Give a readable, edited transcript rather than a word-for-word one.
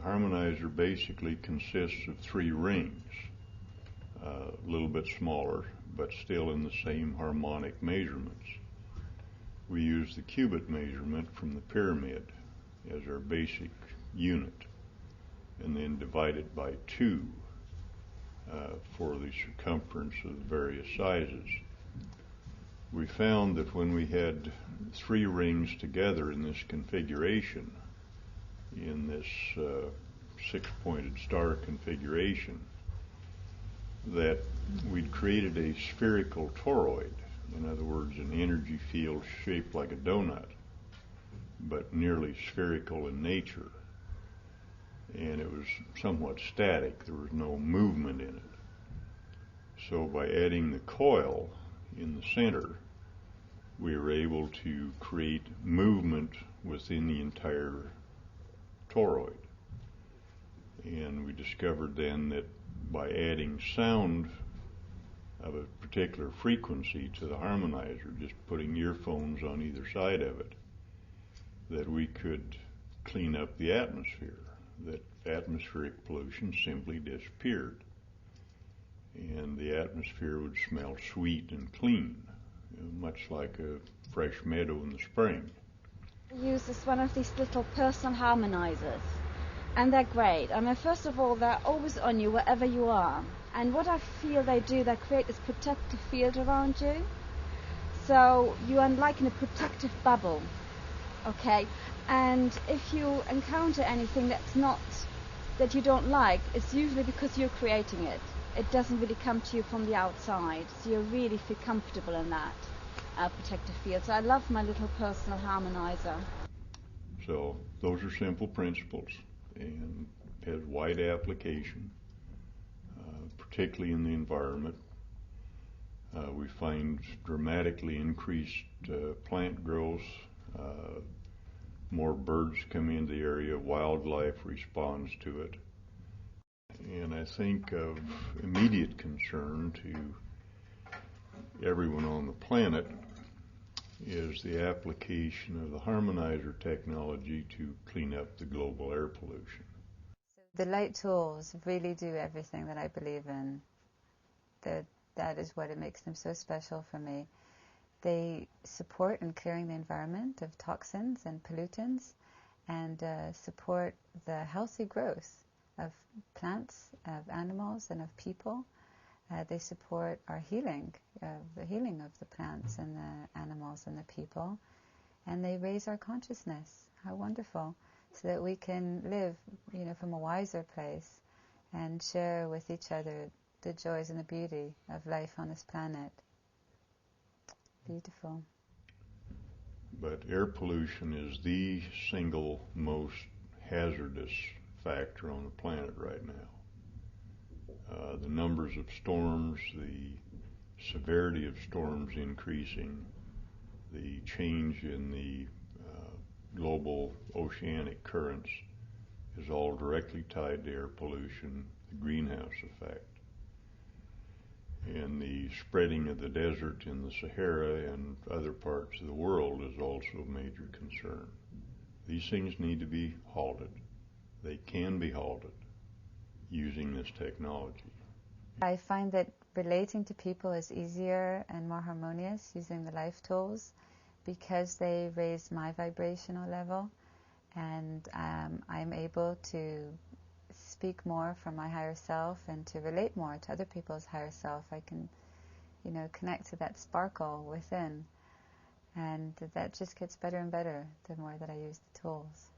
Harmonizer basically consists of 3 rings, a little bit smaller, but still in the same harmonic measurements. We use the cubit measurement from the pyramid as our basic unit, and then divide it by 2 for the circumference of the various sizes. We found that when we had 3 rings together in this configuration, in this 6-pointed star configuration, that we'd created a spherical toroid. In other words, an energy field shaped like a donut, but nearly spherical in nature. And it was somewhat static. There was no movement in it. So by adding the coil in the center, we were able to create movement within the entire toroid. And we discovered then that by adding sound of a particular frequency to the harmonizer, just putting earphones on either side of it, that we could clean up the atmosphere, that atmospheric pollution simply disappeared. And the atmosphere would smell sweet and clean, much like a fresh meadow in the spring. I use this one of these little personal harmonizers, and they're great. I mean, first of all, they're always on you wherever you are. And what I feel they do, they create this protective field around you. So you are like in a protective bubble, okay? And if you encounter anything that you don't like, it's usually because you're creating it. It doesn't really come to you from the outside, so you really feel comfortable in that protective field. So I love my little personal harmonizer. So those are simple principles and has wide application, particularly in the environment. We find dramatically increased plant growth, more birds come into the area, wildlife responds to it. And I think of immediate concern to everyone on the planet is the application of the harmonizer technology to clean up the global air pollution. The Lightlifetools really do everything that I believe in. That is what it makes them so special for me. They support in clearing the environment of toxins and pollutants, and support the healthy growth of plants, of animals, and of people. They support our healing, the healing of the plants and the animals and the people. And they raise our consciousness. How wonderful. So that we can live, from a wiser place and share with each other the joys and the beauty of life on this planet. Beautiful. But air pollution is the single most hazardous factor on the planet right now. The numbers of storms, the severity of storms increasing, the change in the global oceanic currents is all directly tied to air pollution, the greenhouse effect. And the spreading of the desert in the Sahara and other parts of the world is also a major concern. These things need to be halted. They can be halted using this technology. I find that relating to people is easier and more harmonious using the Lightlifetools because they raise my vibrational level, and I'm able to speak more from my higher self and to relate more to other people's higher self. I can, connect to that sparkle within, and that just gets better and better the more that I use the tools.